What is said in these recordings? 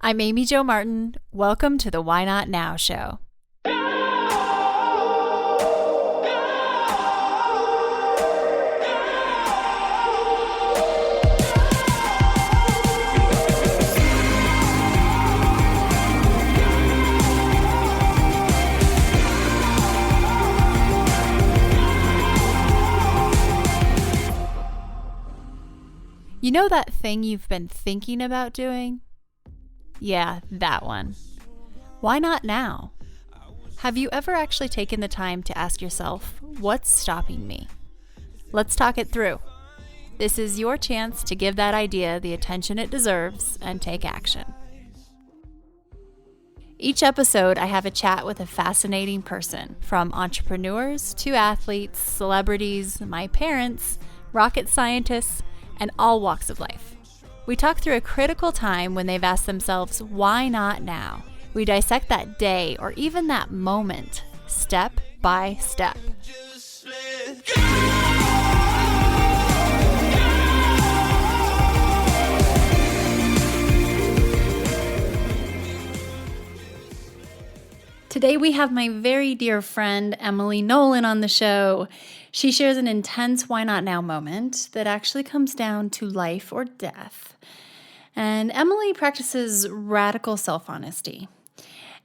I'm Amy Jo Martin. Welcome to the Why Not Now show. You know that thing you've been thinking about doing? Yeah, that one. Why not now? Have you ever actually taken the time to ask yourself, what's stopping me? Let's talk it through. This is your chance to give that idea the attention it deserves and take action. Each episode, I have a chat with a fascinating person, from entrepreneurs to athletes, celebrities, my parents, rocket scientists, and all walks of life. We talk through a critical time when they've asked themselves, why not now? We dissect that day or even that moment, step by step. Today we have my very dear friend, Emily Nolan, on the show. She shares an intense why not now moment that actually comes down to life or death. And Emily practices radical self-honesty,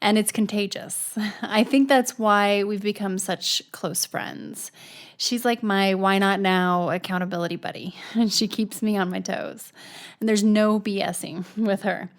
and it's contagious. I think that's why we've become such close friends. She's like my why not now accountability buddy, and she keeps me on my toes. And there's no BSing with her.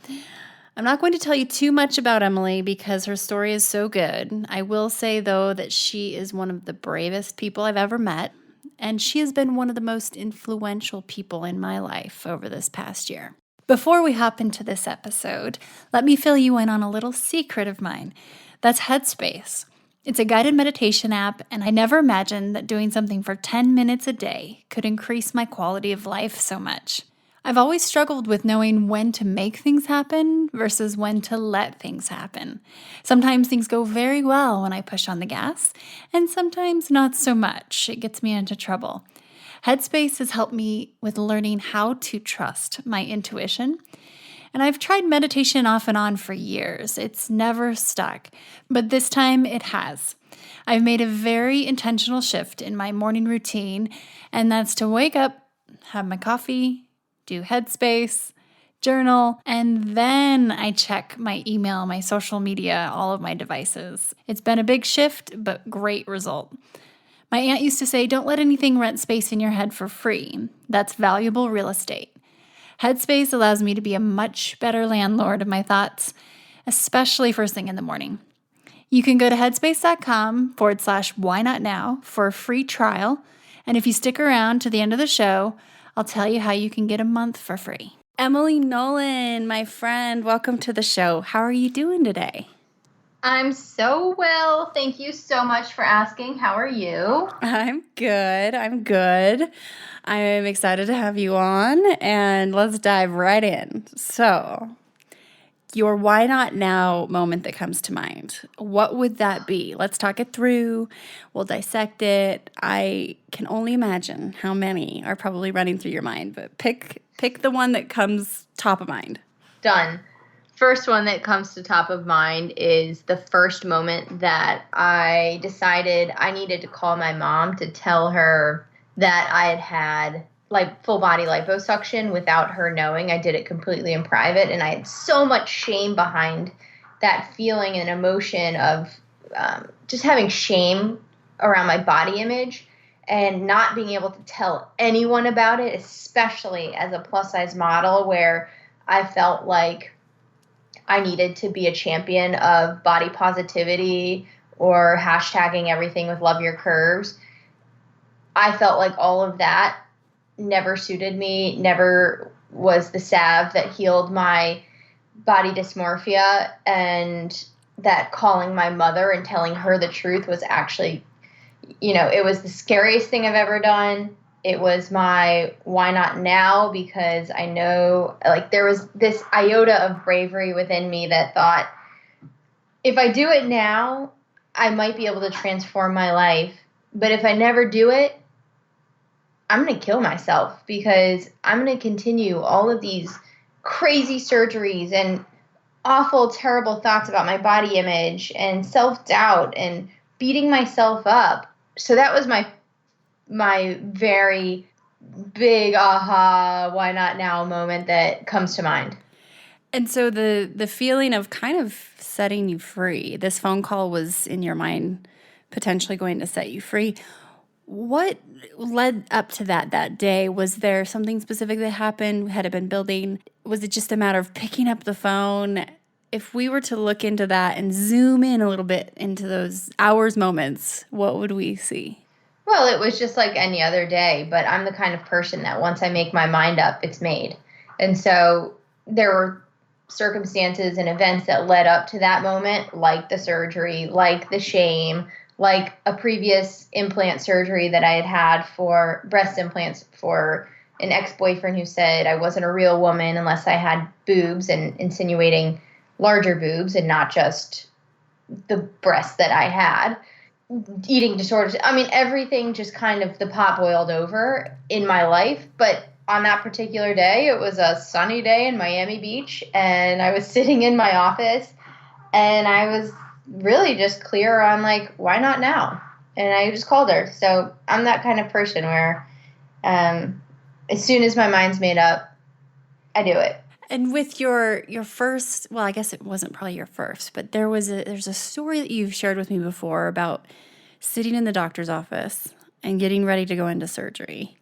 I'm not going to tell you too much about Emily because her story is so good. I will say, though, that she is one of the bravest people I've ever met, and she has been one of the most influential people in my life over this past year. Before we hop into this episode, let me fill you in on a little secret of mine. That's Headspace. It's a guided meditation app, and I never imagined that doing something for 10 minutes a day could increase my quality of life so much. I've always struggled with knowing when to make things happen versus when to let things happen. Sometimes things go very well when I push on the gas, and sometimes not so much. It gets me into trouble. Headspace has helped me with learning how to trust my intuition. And I've tried meditation off and on for years. It's never stuck, but this time it has. I've made a very intentional shift in my morning routine, and that's to wake up, have my coffee, do Headspace, journal, and then I check my email, my social media, all of my devices. It's been a big shift, but great result. My aunt used to say, don't let anything rent space in your head for free. That's valuable real estate. Headspace allows me to be a much better landlord of my thoughts, especially first thing in the morning. You can go to headspace.com/why not now for a free trial. And if you stick around to the end of the show, I'll tell you how you can get a month for free. Emily Nolan, my friend, welcome to the show. How are you doing today? I'm so well. Thank you so much for asking. How are you? I'm good. I'm excited to have you on, and let's dive right in. So, your why not now moment that comes to mind, what would that be? Let's talk it through. We'll dissect it. I can only imagine how many are probably running through your mind, but pick the one that comes top of mind. Done. First one that comes to top of mind is the first moment that I decided I needed to call my mom to tell her that I had like full body liposuction without her knowing. I did it completely in private, and I had so much shame behind that feeling and emotion of just having shame around my body image and not being able to tell anyone about it, especially as a plus size model where I felt like I needed to be a champion of body positivity or hashtagging everything with love your curves. I felt like all of that never suited me, never was the salve that healed my body dysmorphia, and that calling my mother and telling her the truth was actually, it was the scariest thing I've ever done. It was my why not now, because I know there was this iota of bravery within me that thought, if I do it now, I might be able to transform my life. But if I never do it, I'm going to kill myself, because I'm going to continue all of these crazy surgeries and awful, terrible thoughts about my body image and self-doubt and beating myself up. So that was my very big aha, why not now moment that comes to mind. And so the feeling of kind of setting you free, this phone call was in your mind potentially going to set you free. What led up to that day? Was there something specific that happened? Had it been building? Was it just a matter of picking up the phone? If we were to look into that and zoom in a little bit into those hours, moments, what would we see? Well, it was just like any other day, but I'm the kind of person that once I make my mind up, it's made. And so there were circumstances and events that led up to that moment, like the surgery, like the shame, like a previous implant surgery that I had had for breast implants for an ex-boyfriend who said I wasn't a real woman unless I had boobs, and insinuating larger boobs and not just the breasts that I had. Eating disorders. I mean, everything just kind of the pot boiled over in my life. But on that particular day, it was a sunny day in Miami Beach, and I was sitting in my office, and I was really just clear on, like, why not now? And I just called her. So I'm that kind of person where as soon as my mind's made up, I do it. And with your first, well, I guess it wasn't probably your first, but there's a story that you've shared with me before about sitting in the doctor's office and getting ready to go into surgery.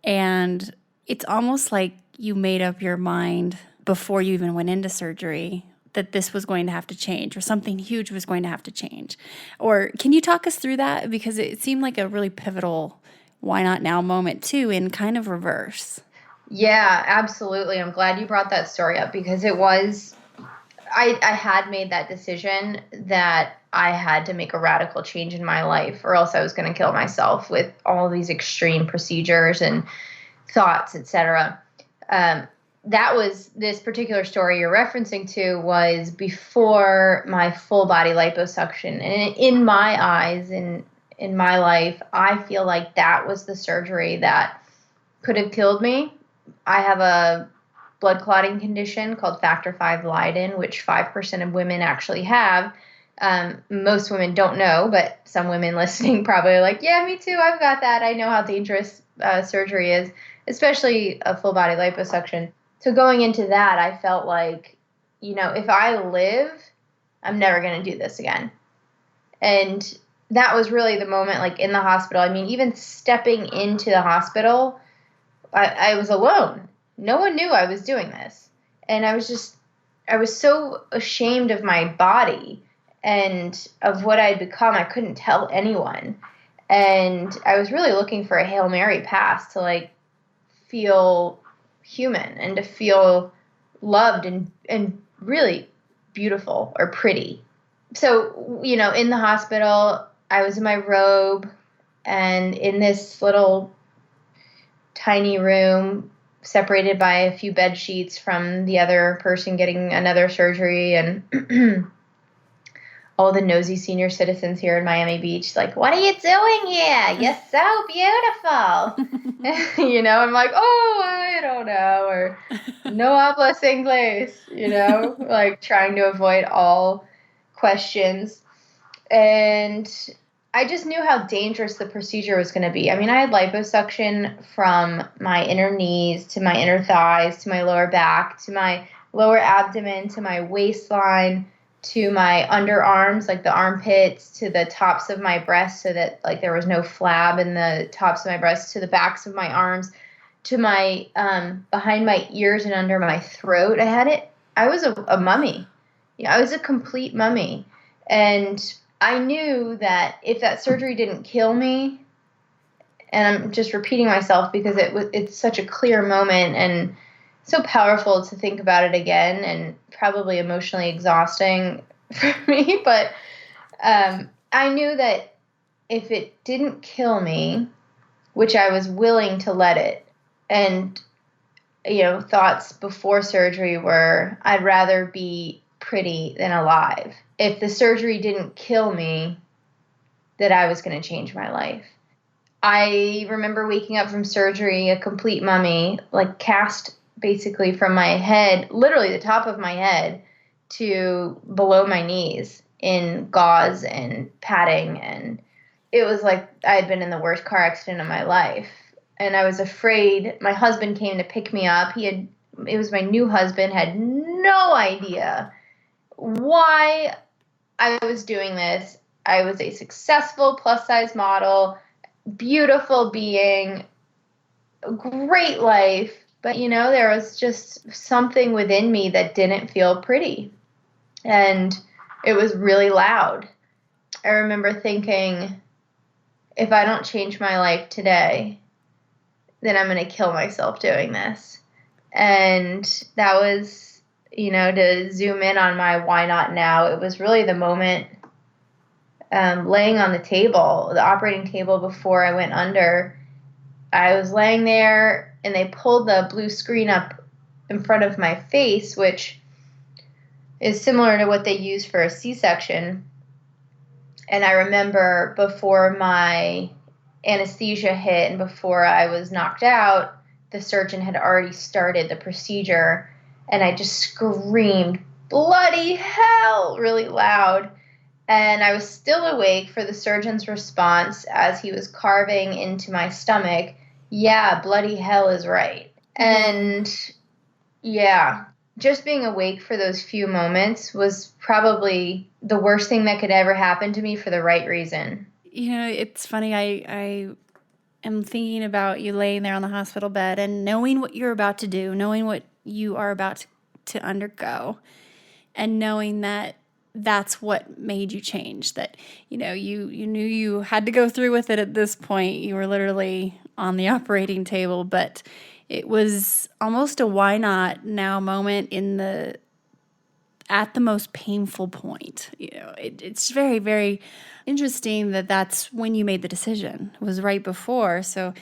And it's almost like you made up your mind before you even went into surgery that this was going to have to change or something huge was going to have to change. Or can you talk us through that? Because it seemed like a really pivotal why not now moment too, in kind of reverse. Yeah, absolutely. I'm glad you brought that story up because it was, I had made that decision that I had to make a radical change in my life or else I was going to kill myself with all these extreme procedures and thoughts, etc. That was this particular story you're referencing to was before my full body liposuction. And in my eyes, in my life, I feel like that was the surgery that could have killed me. I have a blood clotting condition called factor V Leiden, which 5% of women actually have. Most women don't know, but some women listening probably are like, yeah, me too. I've got that. I know how dangerous surgery is, especially a full body liposuction. So going into that, I felt like, if I live, I'm never going to do this again. And that was really the moment, like in the hospital. I mean, even stepping into the hospital, I was alone. No one knew I was doing this. And I was so ashamed of my body and of what I'd become. I couldn't tell anyone. And I was really looking for a Hail Mary pass to like feel human and to feel loved and really beautiful or pretty. So, in the hospital, I was in my robe and in this little tiny room separated by a few bed sheets from the other person getting another surgery, and all the nosy senior citizens here in Miami Beach like, what are you doing here? You're so beautiful. I'm like, oh, I don't know, or no hablas inglés, like trying to avoid all questions. And I just knew how dangerous the procedure was going to be. I mean, I had liposuction from my inner knees to my inner thighs to my lower back to my lower abdomen to my waistline to my underarms, like the armpits, to the tops of my breasts so that like there was no flab in the tops of my breasts, to the backs of my arms, to my behind my ears and under my throat. I was a mummy. I was a complete mummy. And I knew that if that surgery didn't kill me, and I'm just repeating myself because it's such a clear moment and so powerful to think about it again and probably emotionally exhausting for me. But I knew that if it didn't kill me, which I was willing to let it, and, thoughts before surgery were, I'd rather be pretty than alive. If the surgery didn't kill me, that I was going to change my life. I remember waking up from surgery a complete mummy, like cast basically from my head, literally the top of my head, to below my knees in gauze and padding, and it was like I had been in the worst car accident of my life. And I was afraid. My husband came to pick me up. It was my new husband, had no idea why I was doing this. I was a successful plus size model, beautiful being, great life. But, there was just something within me that didn't feel pretty. And it was really loud. I remember thinking, if I don't change my life today, then I'm going to kill myself doing this. And that was, to zoom in on my why not now, it was really the moment laying on the table, the operating table before I went under. I was laying there and they pulled the blue screen up in front of my face, which is similar to what they use for a C-section. And I remember before my anesthesia hit and before I was knocked out, the surgeon had already started the procedure, and I just screamed, "Bloody hell!" really loud. And I was still awake for the surgeon's response as he was carving into my stomach, "Yeah, bloody hell is right." And yeah, just being awake for those few moments was probably the worst thing that could ever happen to me for the right reason. It's funny. I am thinking about you laying there on the hospital bed and knowing what you're about to do, knowing what you are about to undergo, and knowing that that's what made you change. That, you knew you had to go through with it at this point. You were literally on the operating table, but it was almost a why not now moment at the most painful point. It's very, very interesting that that's when you made the decision. It was right before. So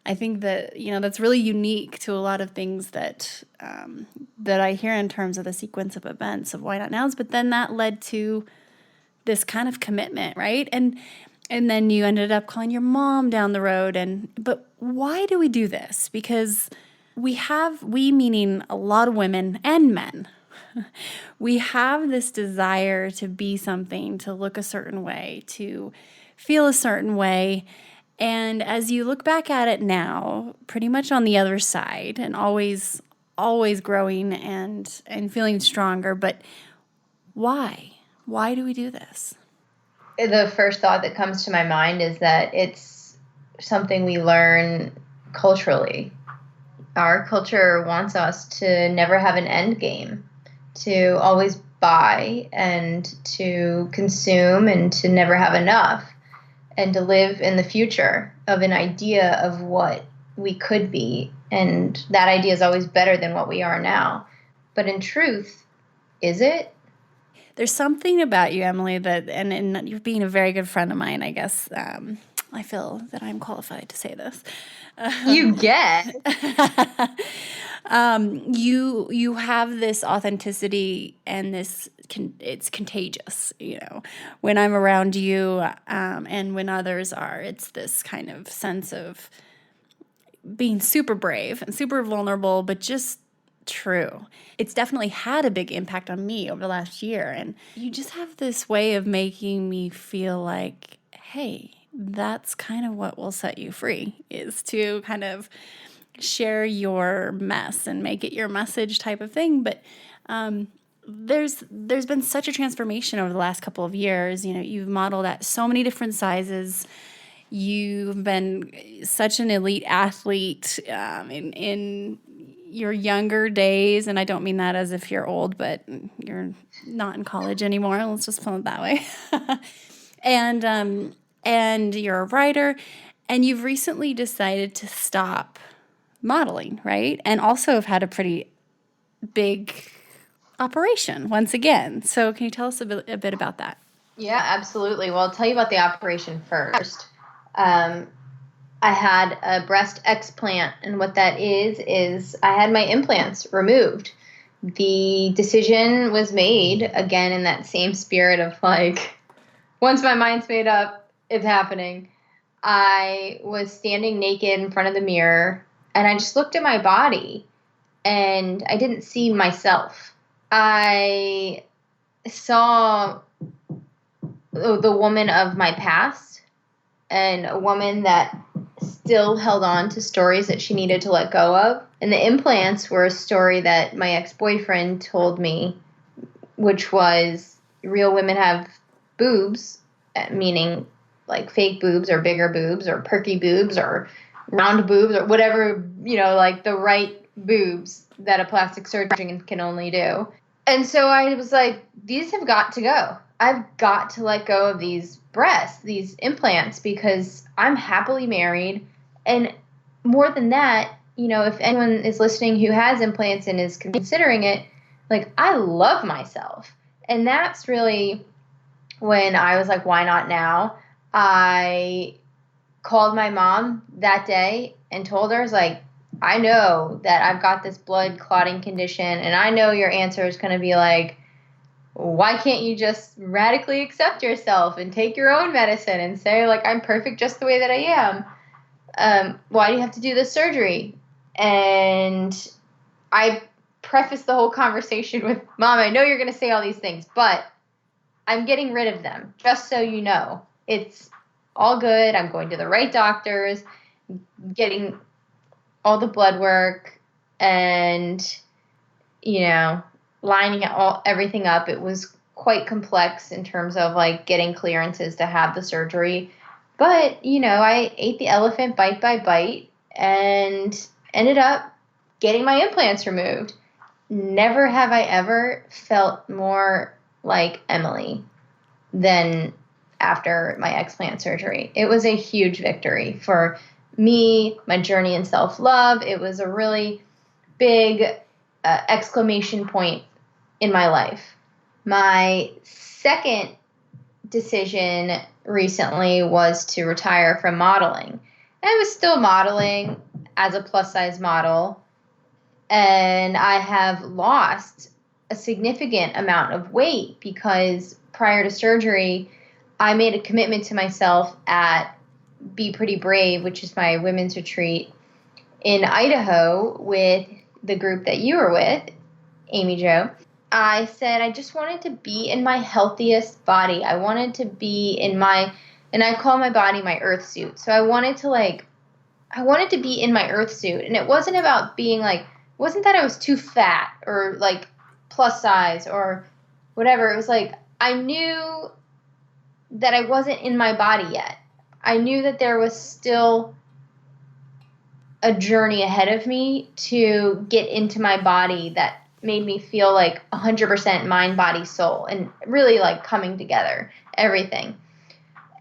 I think that, that's really unique to a lot of things that I hear in terms of the sequence of events of why not nows. But then that led to this kind of commitment, right? And then you ended up calling your mom down the road. But why do we do this? Because we meaning a lot of women and men, we have this desire to be something, to look a certain way, to feel a certain way. And as you look back at it now, pretty much on the other side and always growing and feeling stronger, but why? Why do we do this? The first thought that comes to my mind is that it's something we learn culturally. Our culture wants us to never have an end game, to always buy and to consume and to never have enough, and to live in the future of an idea of what we could be. And that idea is always better than what we are now. But in truth, is it? There's something about you, Emily, that, and you're being a very good friend of mine, I guess. I feel that I'm qualified to say this. You get. You have this authenticity, and it's contagious. When I'm around you, and when others are, it's this kind of sense of being super brave and super vulnerable, but just true. It's definitely had a big impact on me over the last year, and you just have this way of making me feel like, hey, that's kind of what will set you free, is to kind of share your mess and make it your message type of thing. But there's been such a transformation over the last couple of years. You've modeled at so many different sizes. You've been such an elite athlete in your younger days, and I don't mean that as if you're old, but you're not in college anymore. Let's just put it that way. And you're a writer, and you've recently decided to stop modeling, right? And also have had a pretty big operation once again. So can you tell us a bit about that? Yeah, absolutely. Well, I'll tell you about the operation first. I had a breast explant, and what that is I had my implants removed. The decision was made, again, in that same spirit of like, once my mind's made up, it's happening. I was standing naked in front of the mirror, and I just looked at my body, and I didn't see myself. I saw the woman of my past, and a woman that still held on to stories that she needed to let go of. And the implants were a story that my ex-boyfriend told me, which was real women have boobs, meaning like fake boobs or bigger boobs or perky boobs or round boobs or whatever, like the right boobs that a plastic surgeon can only do. And so I was like, these have got to go. I've got to let go of these breasts, these implants, because I'm happily married. And more than that, if anyone is listening who has implants and is considering it, like, I love myself. And that's really when I was like, why not now? I called my mom that day and told her, I was like, I know that I've got this blood clotting condition, and I know your answer is going to be like, why can't you just radically accept yourself and take your own medicine and say, like, I'm perfect just the way that I am? Why do you have to do this surgery? And I prefaced the whole conversation with, Mom, I know you're going to say all these things, but I'm getting rid of them, just so you know. It's all good. I'm going to the right doctors, getting all the blood work, and, lining everything up. It was quite complex in terms of like getting clearances to have the surgery. But, I ate the elephant bite by bite and ended up getting my implants removed. Never have I ever felt more like Emily than after my explant surgery. It was a huge victory for me, my journey in self-love. It was a really big exclamation point in my life. My second decision recently was to retire from modeling. I was still modeling as a plus-size model, and I have lost a significant amount of weight because prior to surgery, I made a commitment to myself at Be Pretty Brave, which is my women's retreat in Idaho with the group that you were with, Amy Jo. I said I just wanted to be in my healthiest body. I wanted to be and I call my body my earth suit. So I wanted to be in my earth suit. And it wasn't about being like, it wasn't that I was too fat or like plus size or whatever. It was like, I knew that I wasn't in my body yet. I knew that there was still a journey ahead of me to get into my body that made me feel like 100% mind, body, soul, and really like coming together, everything.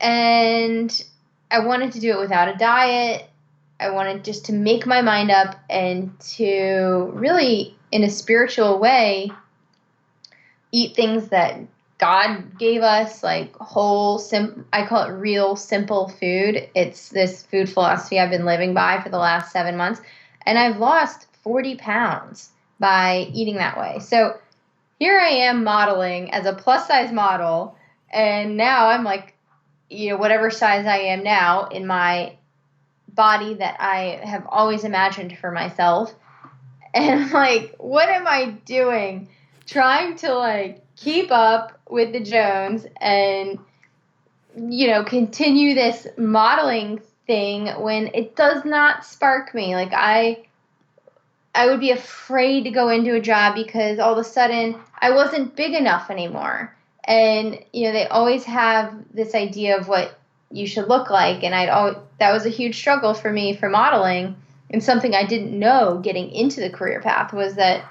And I wanted to do it without a diet. I wanted just to make my mind up and to really, in a spiritual way, eat things that God gave us, like whole, I call it real, simple food. It's this food philosophy I've been living by for the last 7 months. And I've lost 40 pounds by eating that way. So here I am modeling as a plus size model. And now I'm like, whatever size I am now in my body that I have always imagined for myself. And I'm like, what am I doing? Trying to like keep up with the Jones and, continue this modeling thing when it does not spark me. Like I would be afraid to go into a job because all of a sudden I wasn't big enough anymore. And, they always have this idea of what you should look like. And that was a huge struggle for me for modeling. And something I didn't know getting into the career path was that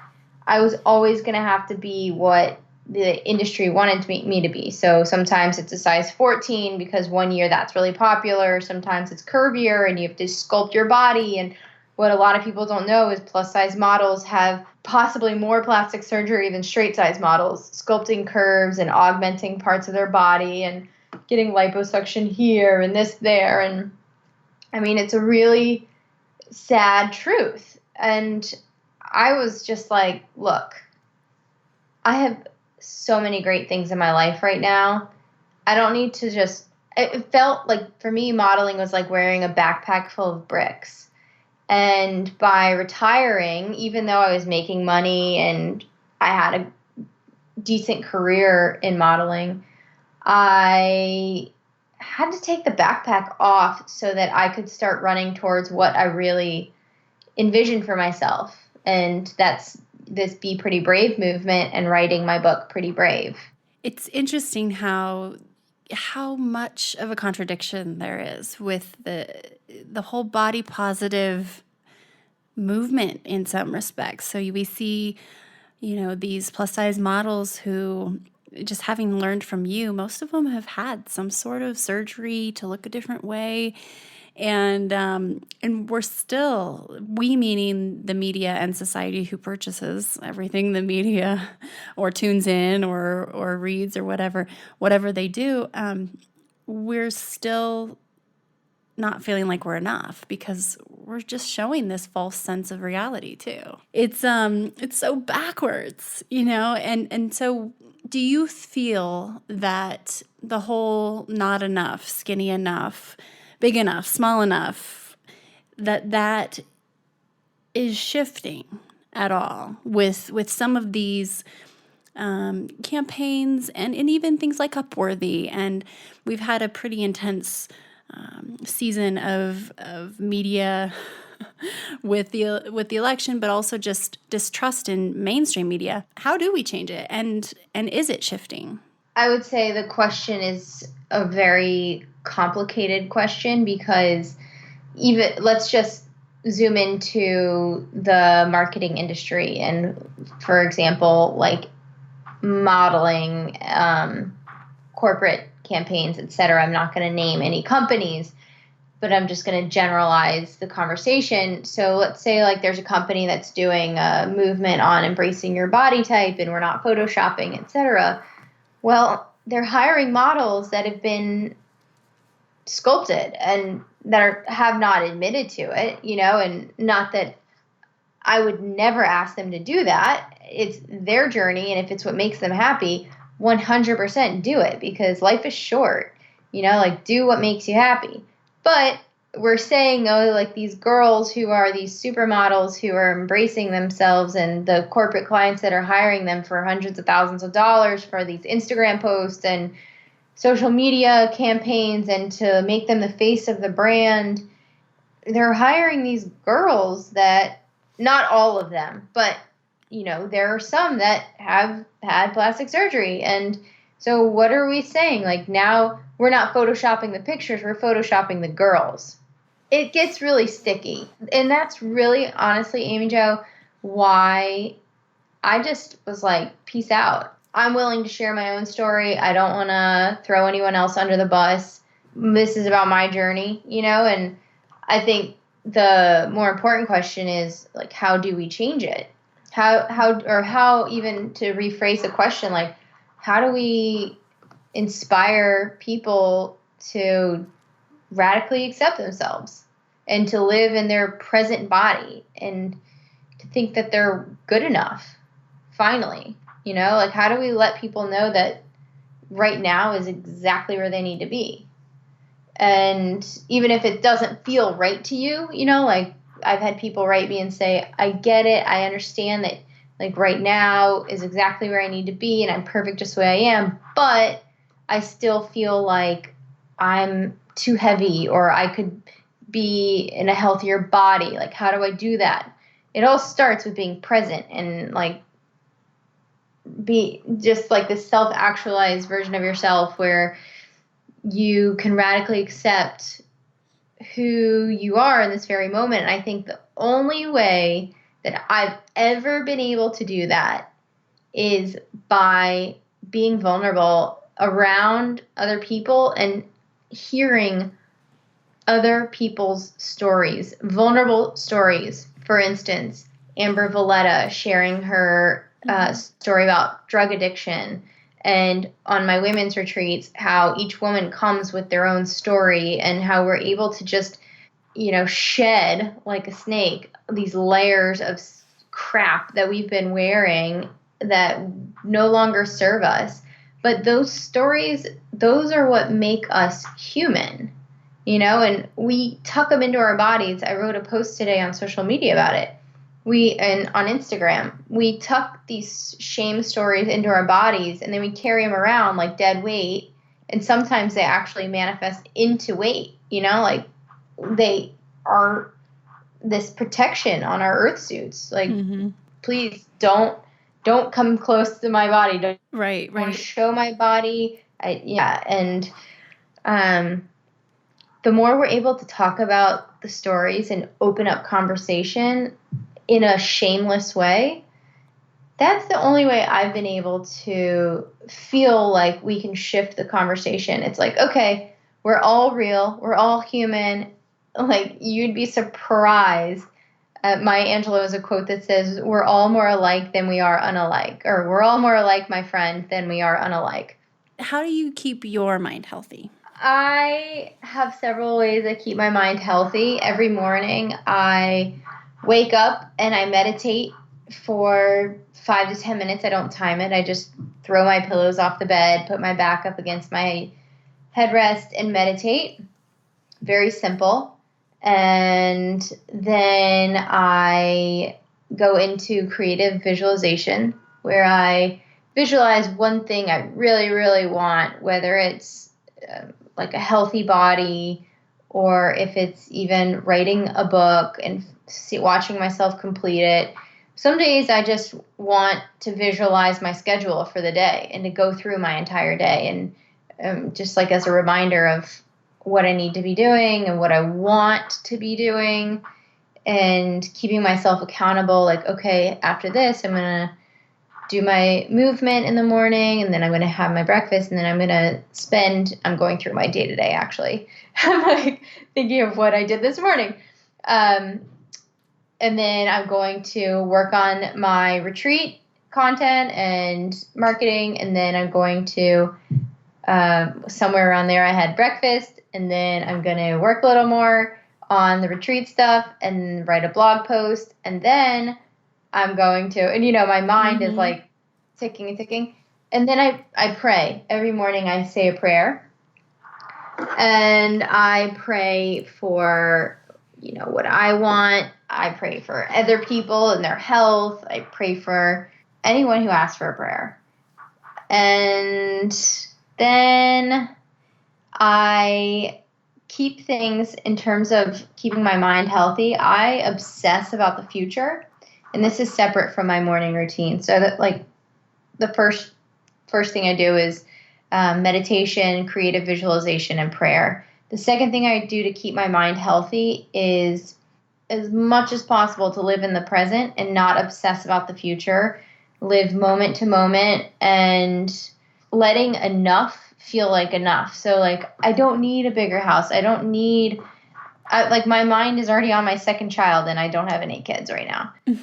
I was always going to have to be what the industry wanted me to be. So sometimes it's a size 14 because one year that's really popular. Sometimes it's curvier and you have to sculpt your body. And what a lot of people don't know is plus size models have possibly more plastic surgery than straight size models, sculpting curves and augmenting parts of their body and getting liposuction here and this there. And I mean, it's a really sad truth. And I was just like, look, I have so many great things in my life right now. I don't need to just, it felt like for me, modeling was like wearing a backpack full of bricks. And by retiring, even though I was making money and I had a decent career in modeling, I had to take the backpack off so that I could start running towards what I really envisioned for myself. And that's this Be Pretty Brave movement and writing my book, Pretty Brave. It's interesting how much of a contradiction there is with the whole body positive movement in some respects. So we see, these plus size models who, just having learned from you, most of them have had some sort of surgery to look a different way. And we're still, we meaning the media and society who purchases everything the media or tunes in or reads or whatever they do, we're still not feeling like we're enough because we're just showing this false sense of reality too. It's so backwards, and so do you feel that the whole not enough, skinny enough, big enough, small enough, that is shifting at all with some of these campaigns and even things like Upworthy? And we've had a pretty intense season of media with the election, but also just distrust in mainstream media. How do we change it, and is it shifting? I would say the question is a very complicated question because even let's just zoom into the marketing industry and, for example, like modeling, corporate campaigns, etc. I'm not going to name any companies, but I'm just going to generalize the conversation. So let's say like there's a company that's doing a movement on embracing your body type and we're not photoshopping, etc. Well, they're hiring models that have been sculpted and that have not admitted to it, and not that I would never ask them to do that. It's their journey, and if it's what makes them happy, 100% do it because life is short, like do what makes you happy. But we're saying, oh, like these girls who are these supermodels who are embracing themselves and the corporate clients that are hiring them for hundreds of thousands of dollars for these Instagram posts and social media campaigns and to make them the face of the brand, they're hiring these girls that, not all of them, but there are some that have had plastic surgery. And so what are we saying? Like now we're not photoshopping the pictures, we're photoshopping the girls. It gets really sticky. And that's really, honestly, Amy Jo, why I just was like, peace out. I'm willing to share my own story. I don't want to throw anyone else under the bus. This is about my journey, and I think the more important question is like, how do we change it? How even to rephrase the question, like, how do we inspire people to radically accept themselves and to live in their present body and to think that they're good enough finally, like how do we let people know that right now is exactly where they need to be? And even if it doesn't feel right to you, like I've had people write me and say, I get it, I understand that like right now is exactly where I need to be and I'm perfect just the way I am, but I still feel like I'm too heavy or I could be in a healthier body. Like, how do I do that? It all starts with being present and like be just like this self-actualized version of yourself where you can radically accept who you are in this very moment. And I think the only way that I've ever been able to do that is by being vulnerable around other people and hearing other people's stories, vulnerable stories. For instance, Amber Valletta sharing her story about drug addiction, and on my women's retreats, how each woman comes with their own story and how we're able to just, shed like a snake these layers of crap that we've been wearing that no longer serve us. But those stories, those are what make us human, and we tuck them into our bodies. I wrote a post today on social media about it. and on Instagram, we tuck these shame stories into our bodies and then we carry them around like dead weight. And sometimes they actually manifest into weight, like they are this protection on our earth suits. Like, please don't come close to my body. Don't show my body. And the more we're able to talk about the stories and open up conversation in a shameless way, that's the only way I've been able to feel like we can shift the conversation. It's like, okay, we're all real. We're all human. Like, you'd be surprised. Maya Angelou has a quote that says, we're all more alike than we are unalike. Or we're all more alike, my friend, than we are unalike. How do you keep your mind healthy? I have several ways I keep my mind healthy. Every morning I wake up and I meditate for 5 to 10 minutes. I don't time it. I just throw my pillows off the bed, put my back up against my headrest and meditate. Very simple. And then I go into creative visualization where I visualize one thing I really, really want, whether it's like a healthy body, or if it's even writing a book and watching myself complete it. Some days I just want to visualize my schedule for the day and to go through my entire day, and just like as a reminder of what I need to be doing and what I want to be doing, and keeping myself accountable. Like, okay, after this, I'm going to do my movement in the morning, and then I'm going to have my breakfast, and then I'm going through my day-to-day, actually. I'm like thinking of what I did this morning. And then I'm going to work on my retreat content and marketing, and then I'm going to, somewhere around there, I had breakfast, and then I'm going to work a little more on the retreat stuff and write a blog post, and then I'm going to, and my mind is like ticking and ticking. And then I pray. Every morning I say a prayer. And I pray for, what I want. I pray for other people and their health. I pray for anyone who asks for a prayer. And then I keep things in terms of keeping my mind healthy. I obsess about the future. And this is separate from my morning routine. So that, like, the first thing I do is meditation, creative visualization, and prayer. The second thing I do to keep my mind healthy is, as much as possible, to live in the present and not obsess about the future. Live moment to moment and letting enough feel like enough. So, like, I don't need a bigger house. I don't need... my mind is already on my second child, and I don't have any kids right now. Where's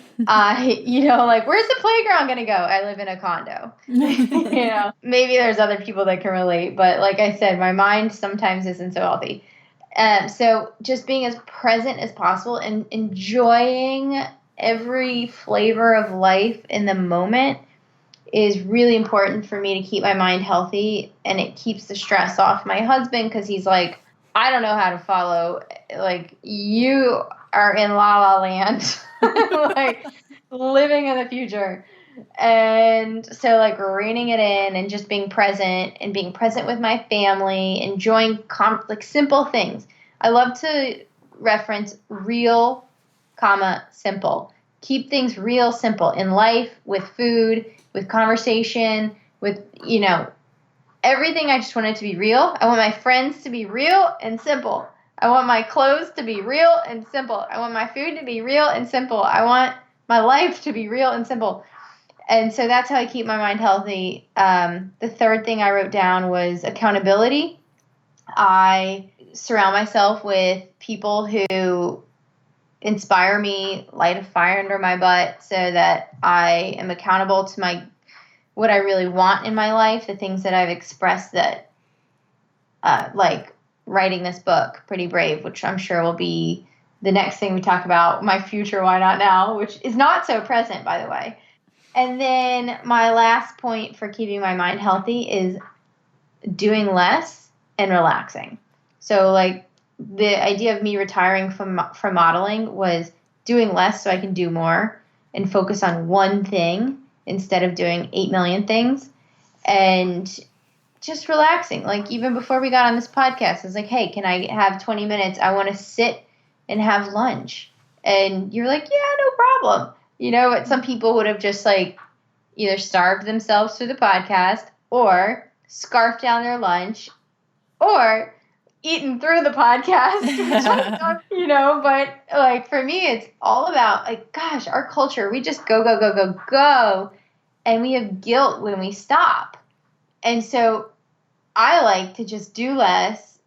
the playground going to go? I live in a condo. Maybe there's other people that can relate, but like I said, my mind sometimes isn't so healthy. So just being as present as possible and enjoying every flavor of life in the moment is really important for me to keep my mind healthy, and it keeps the stress off my husband, because he's like, I don't know how to follow. Like, you are in la la land, like living in the future. And so, like, reining it in and just being present with my family, enjoying simple things. I love to reference real, simple. Keep things real simple in life, with food, with conversation, with, everything. I just want it to be real. I want my friends to be real and simple. I want my clothes to be real and simple. I want my food to be real and simple. I want my life to be real and simple. And so that's how I keep my mind healthy. The third thing I wrote down was accountability. I surround myself with people who inspire me, light a fire under my butt, so that I am accountable to what I really want in my life, the things that I've expressed, that like writing this book, Pretty Brave, which I'm sure will be the next thing we talk about, my future Why Not Now, which is not so present, by the way. And then my last point for keeping my mind healthy is doing less and relaxing. So, like, the idea of me retiring from modeling was doing less so I can do more and focus on one thing instead of doing 8 million things. And just relaxing. Like, even before we got on this podcast, I was like, hey, can I have 20 minutes? I want to sit and have lunch. And you're like, yeah, no problem. But some people would have just like either starved themselves through the podcast or scarfed down their lunch or eaten through the podcast, which but like for me, it's all about like, gosh, our culture, we just go, go, go, go, go. And we have guilt when we stop. And so I like to just do less,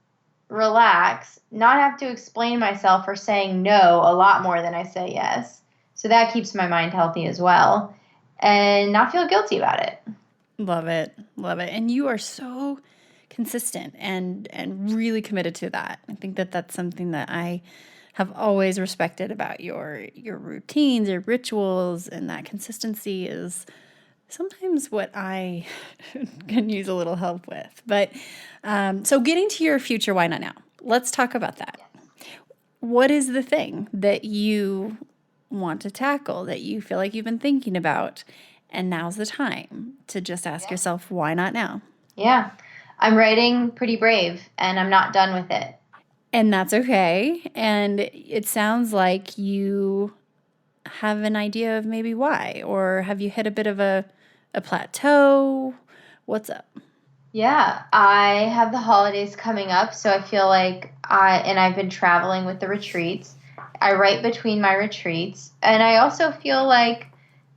relax, not have to explain myself for saying no a lot more than I say yes. So that keeps my mind healthy as well and not feel guilty about it. Love it. Love it. And you are so consistent and really committed to that. I think that that's something that I have always respected about your routines, your rituals, and that consistency is sometimes what I can use a little help with. But so getting to your future, why not now? Let's talk about that. What is the thing that you want to tackle that you feel like you've been thinking about? And now's the time to just ask yourself, why not now? Yeah. I'm writing Pretty Brave, and I'm not done with it. And that's okay. And it sounds like you have an idea of maybe why, or have you hit a bit of a plateau? What's up? Yeah, I have the holidays coming up, so I feel like I've been traveling with the retreats. I write between my retreats, and I also feel like,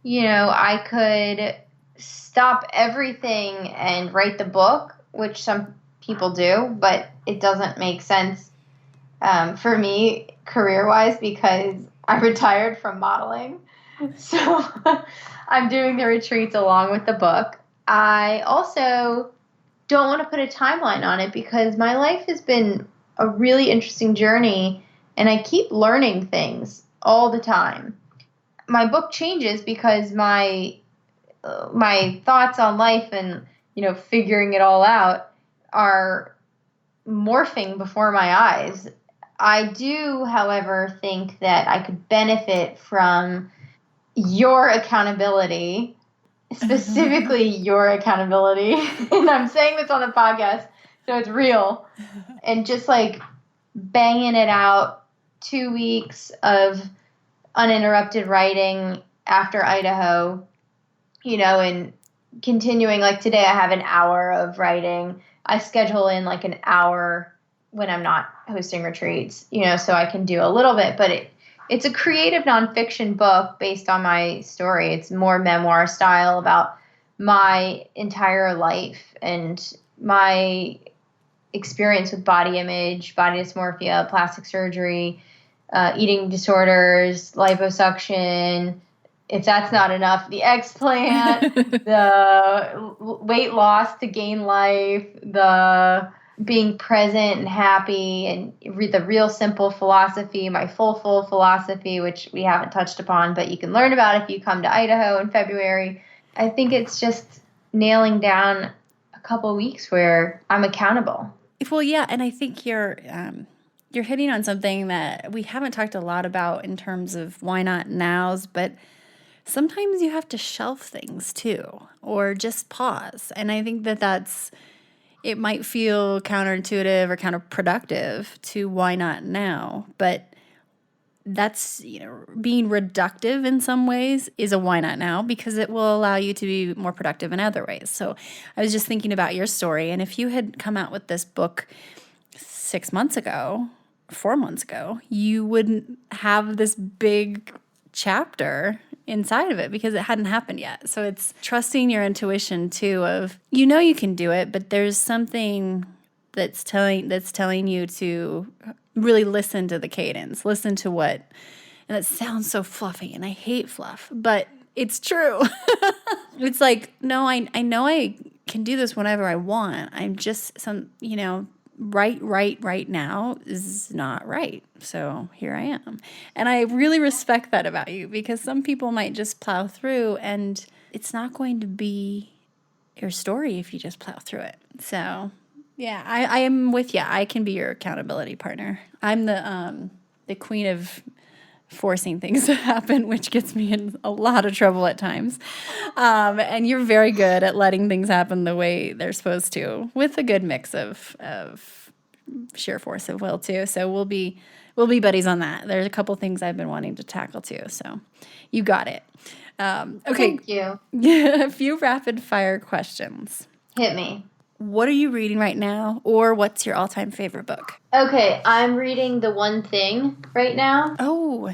I could stop everything and write the book, which some people do, but it doesn't make sense for me career-wise because I retired from modeling. So I'm doing the retreats along with the book. I also don't want to put a timeline on it because my life has been a really interesting journey and I keep learning things all the time. My book changes because my thoughts on life and figuring it all out are morphing before my eyes. I do, however, think that I could benefit from your accountability, specifically your accountability. And I'm saying this on the podcast, so it's real. And just like banging it out 2 weeks of uninterrupted writing after Idaho, and continuing. Like today, I have an hour of writing. I schedule in like an hour when I'm not hosting retreats, so I can do a little bit, but it's a creative nonfiction book based on my story. It's more memoir style about my entire life and my experience with body image, body dysmorphia, plastic surgery, eating disorders, liposuction. If that's not enough, the explant, the weight loss to gain life, the being present and happy, and the real simple philosophy, my full philosophy, which we haven't touched upon, but you can learn about if you come to Idaho in February. I think it's just nailing down a couple weeks where I'm accountable. Well, yeah, and I think you're hitting on something that we haven't talked a lot about in terms of why not nows, but sometimes you have to shelf things too, or just pause. And I think it might feel counterintuitive or counterproductive to why not now, but that's, being reductive in some ways is a why not now because it will allow you to be more productive in other ways. So I was just thinking about your story. And if you had come out with this book 6 months ago, 4 months ago, you wouldn't have this big chapter inside of it because it hadn't happened yet. So it's trusting your intuition too of, you can do it, but there's something that's telling you to really listen to the cadence, listen to what, and it sounds so fluffy and I hate fluff, but it's true. It's like, no, I know I can do this whenever I want. I'm just right now is not right. So here I am. And I really respect that about you because some people might just plow through and it's not going to be your story if you just plow through it. So yeah, I am with you. I can be your accountability partner. I'm the queen of forcing things to happen, which gets me in a lot of trouble at times. And you're very good at letting things happen the way they're supposed to, with a good mix of sheer force of will too. So we'll be buddies on that. There's a couple things I've been wanting to tackle too. So you got it. Okay. Thank you. A few rapid fire questions. Hit me. What are you reading right now, or what's your all-time favorite book? Okay, I'm reading The One Thing right now. Oh,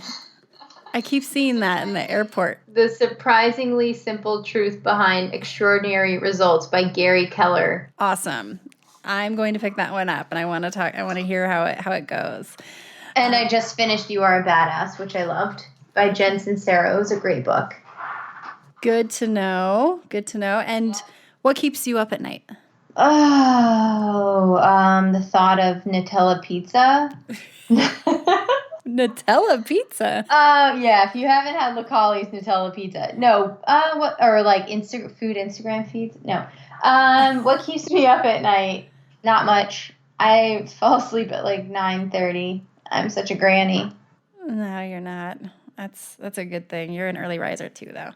I keep seeing that in the airport. The Surprisingly Simple Truth Behind Extraordinary Results by Gary Keller. Awesome. I'm going to pick that one up, and I want to hear how it goes. And I just finished You Are a Badass, which I loved, by Jen Sincero. It was a great book. Good to know. And what keeps you up at night? Oh, the thought of Nutella pizza. Nutella pizza? Yeah, if you haven't had LaCauley's Nutella pizza. No, or like food Instagram feeds? No. What keeps me up at night? Not much. I fall asleep at like 9:30. I'm such a granny. No, you're not. That's a good thing. You're an early riser too, though.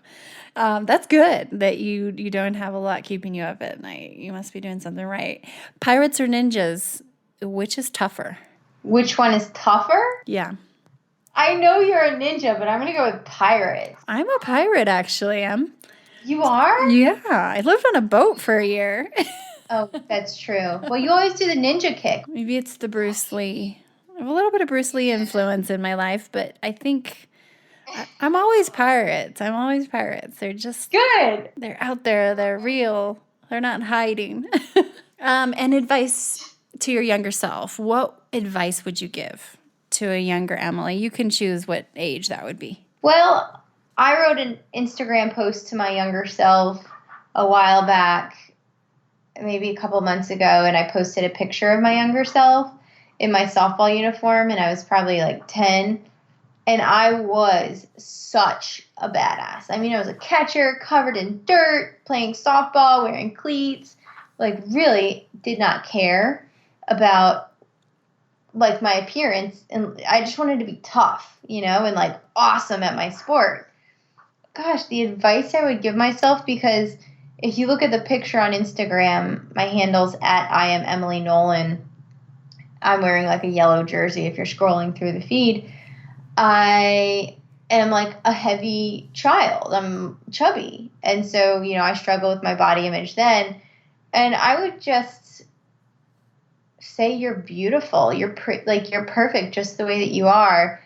That's good that you don't have a lot keeping you up at night. You must be doing something right. Pirates or ninjas? Which is tougher? Which one is tougher? Yeah. I know you're a ninja, but I'm going to go with pirates. I'm a pirate, actually. You are? Yeah. I lived on a boat for a year. Oh, that's true. Well, you always do the ninja kick. Maybe it's the Bruce Lee. I have a little bit of Bruce Lee influence in my life, but I think I'm always pirates. They're just good. They're out there. They're real. They're not hiding. And advice to your younger self. What advice would you give to a younger Emily? You can choose what age that would be. Well, I wrote an Instagram post to my younger self a while back, maybe a couple months ago, and I posted a picture of my younger self in my softball uniform, and I was probably like 10, and I was such a badass. I mean, I was a catcher, covered in dirt, playing softball, wearing cleats, like really did not care about like my appearance, and I just wanted to be tough, and like awesome at my sport. Gosh, the advice I would give myself, because if you look at the picture on Instagram, my handle's at I am Emily Nolan. I'm wearing like a yellow jersey if you're scrolling through the feed. I am like a heavy child. I'm chubby. And so, I struggle with my body image then. And I would just say you're beautiful. You're you're perfect just the way that you are.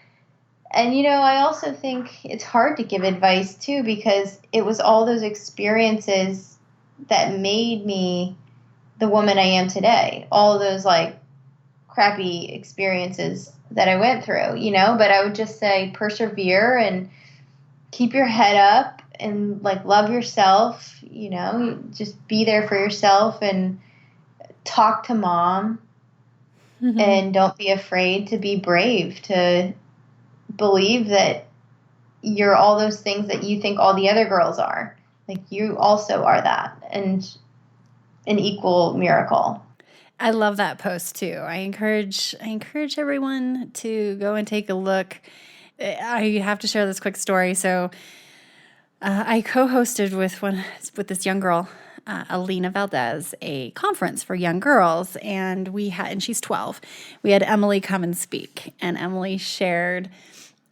And, I also think it's hard to give advice too, because it was all those experiences that made me the woman I am today. All of those like crappy experiences that I went through, but I would just say persevere and keep your head up and like love yourself, just be there for yourself and talk to mom. Mm-hmm. And don't be afraid to be brave, to believe that you're all those things that you think all the other girls are. Like you also are that, and an equal miracle. I love that post too. I encourage everyone to go and take a look. I have to share this quick story. So I co-hosted with this young girl, Alina Valdez, a conference for young girls, and she's 12. We had Emily come and speak, and Emily shared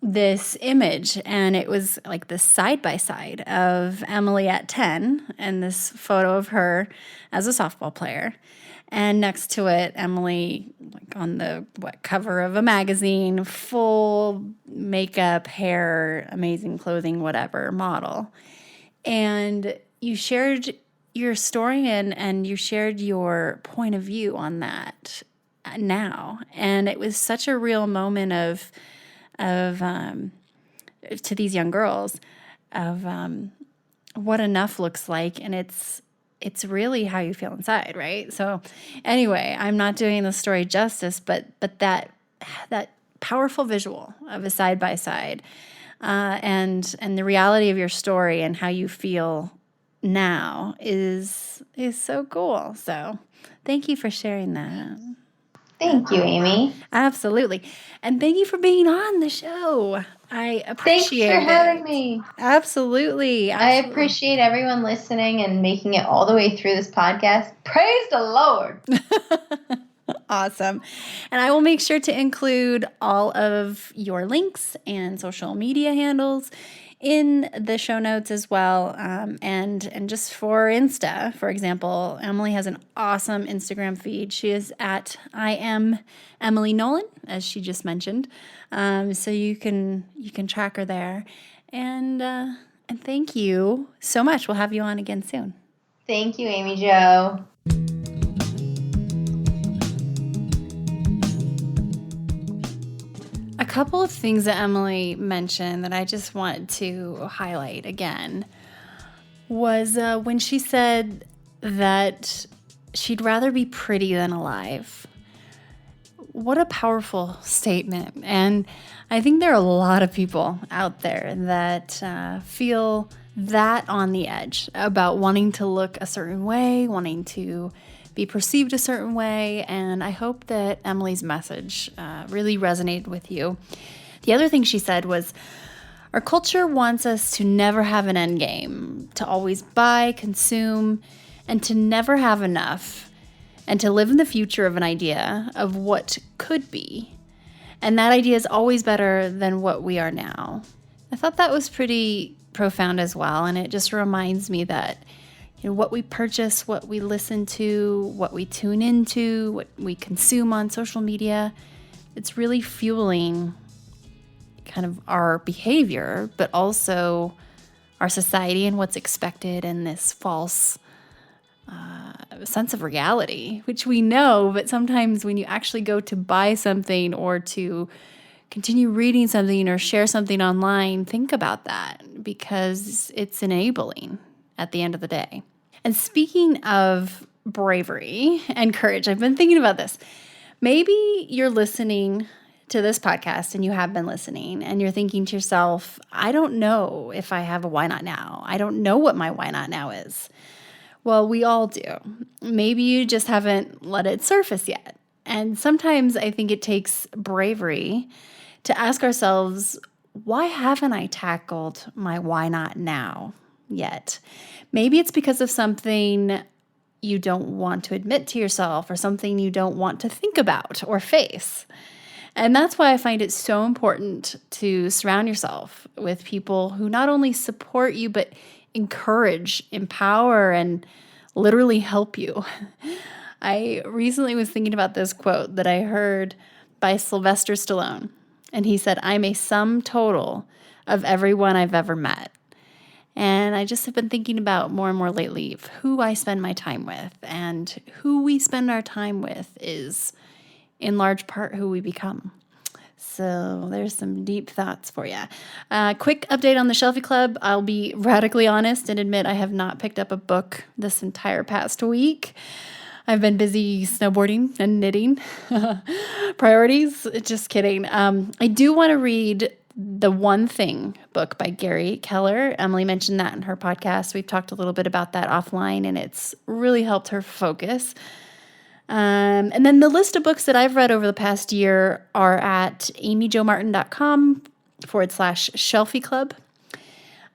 this image, and it was like this side-by-side of Emily at 10 and this photo of her as a softball player. And next to it, Emily, like on the cover of a magazine, full makeup, hair, amazing clothing, whatever, model. And you shared your story and you shared your point of view on that now. And it was such a real moment of to these young girls of what enough looks like, and it's really how you feel inside, right? So anyway, I'm not doing the story justice, but that powerful visual of a side by side, and the reality of your story and how you feel now is so cool. So thank you for sharing that. Thank you, Amy. Absolutely. And thank you for being on the show. I Thanks appreciate for having it. me. Absolutely. I appreciate everyone listening and making it all the way through this podcast. Praise the Lord. Awesome. And I will make sure to include all of your links and social media handles in the show notes as well. And just for Insta, for example, Emily has an awesome Instagram feed. She is at I am Emily Nolan, as she just mentioned. So you can track her there. And thank you so much. We'll have you on again soon. Thank you, Amy Jo. A couple of things that Emily mentioned that I just want to highlight again was when she said that she'd rather be pretty than alive. What a powerful statement. And I think there are a lot of people out there that feel that on the edge about wanting to look a certain way, wanting to be perceived a certain way. And I hope that Emily's message really resonated with you. The other thing she said was, our culture wants us to never have an end game, to always buy, consume, and to never have enough, and to live in the future of an idea of what could be. And that idea is always better than what we are now. I thought that was pretty profound as well, and it just reminds me that what we purchase, what we listen to, what we tune into, what we consume on social media, it's really fueling kind of our behavior, but also our society and what's expected and this false sense of reality, which we know, but sometimes when you actually go to buy something or to continue reading something or share something online, think about that because it's enabling at the end of the day. And speaking of bravery and courage, I've been thinking about this. Maybe you're listening to this podcast and you have been listening and you're thinking to yourself, I don't know if I have a why not now. I don't know what my why not now is. Well, we all do. Maybe you just haven't let it surface yet. And sometimes I think it takes bravery to ask ourselves, why haven't I tackled my why not now yet? Maybe it's because of something you don't want to admit to yourself or something you don't want to think about or face. And that's why I find it so important to surround yourself with people who not only support you, but encourage, empower, and literally help you. I recently was thinking about this quote that I heard by Sylvester Stallone. And he said, I'm a sum total of everyone I've ever met. And I just have been thinking about more and more lately of who I spend my time with. And who we spend our time with is in large part who we become. So there's some deep thoughts for you. Quick update on the Shelfie Club. I'll be radically honest and admit I have not picked up a book this entire past week. I've been busy snowboarding and knitting. Priorities? Just kidding. I do want to read The One Thing book by Gary Keller. Emily mentioned that in her podcast. We've talked a little bit about that offline, and it's really helped her focus. And then the list of books that I've read over the past year are at amyjomartin.com/Shelfie Club.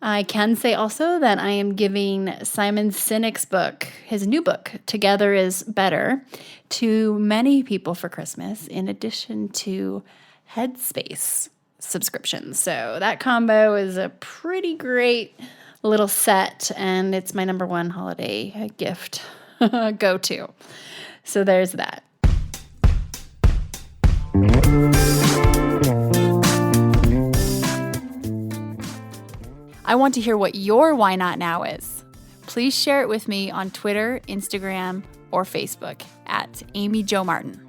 I can say also that I am giving Simon Sinek's book, his new book, Together is Better, to many people for Christmas, in addition to Headspace subscriptions. So that combo is a pretty great little set, and it's my number one holiday gift go-to. So there's that. I want to hear what your why not now is. Please share it with me on Twitter, Instagram, or Facebook at Amy Jo Martin.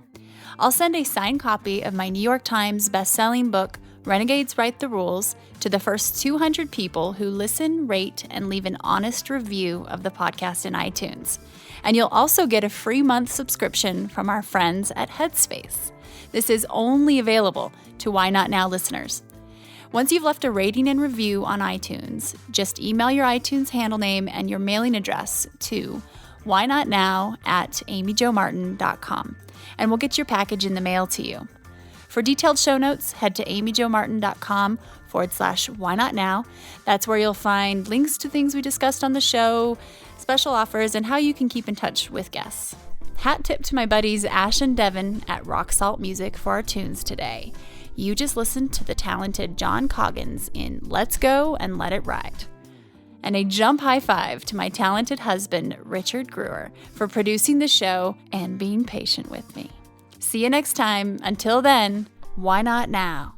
I'll send a signed copy of my New York Times best-selling book, Renegades Write the Rules, to the first 200 people who listen, rate, and leave an honest review of the podcast in iTunes. And you'll also get a free month subscription from our friends at Headspace. This is only available to Why Not Now listeners. Once you've left a rating and review on iTunes, just email your iTunes handle name and your mailing address to whynotnow@amyjomartin.com, and we'll get your package in the mail to you. For detailed show notes, head to amyjomartin.com/why not now. That's where you'll find links to things we discussed on the show, special offers, and how you can keep in touch with guests. Hat tip to my buddies Ash and Devin at Rock Salt Music for our tunes today. You just listened to the talented John Coggins in Let's Go and Let It Ride. And a jump high five to my talented husband, Richard Greer, for producing the show and being patient with me. See you next time. Until then, why not now?